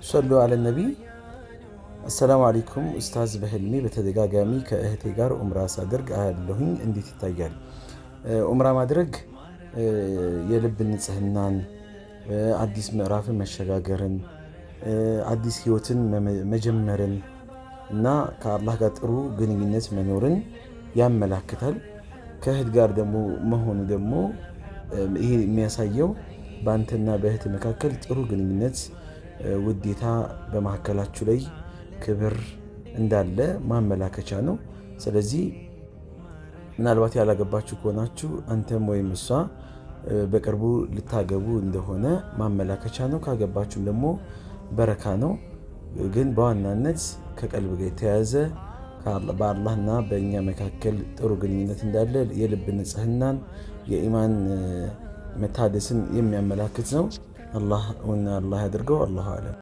ሰሉ አለ ነቢ። አሰላሙ አለይኩም ኡስታዝ፣ በህልሜ በተደጋጋሚ ከእህቴ ጋር ኡምራ ሳደርግ አያለሁኝ። እንዴት ይታያል? ኡምራ ማድረግ የልብ ንጽህናን፣ አዲስ ምዕራፍን መሸጋገርን፣ አዲስ ህይወትን መጀመርን እና ከአላህ ጋር ጥሩ ግንኙነት መኖርን ያመላክታል። ከእህት ጋር ደግሞ መሆኑ ደግሞ ይሄ የሚያሳየው በአንተና በእህት መካከል ጥሩ ግንኙነት፣ ውዴታ፣ በመካከላችሁ ላይ ክብር እንዳለ ማመላከቻ ነው። ስለዚህ ምናልባት ያላገባችሁ ከሆናችሁ አንተም ወይም እሷ በቅርቡ ልታገቡ እንደሆነ ማመላከቻ ነው። ካገባችሁም ደግሞ በረካ ነው። ግን በዋናነት ከቀልብ ጋር የተያያዘ በአላህና በእኛ መካከል ጥሩ ግንኙነት እንዳለ፣ የልብ ንጽህናን፣ የኢማን መታደስን የሚያመላክት ነው። አላህ ያድርገው። አላሁ አለም።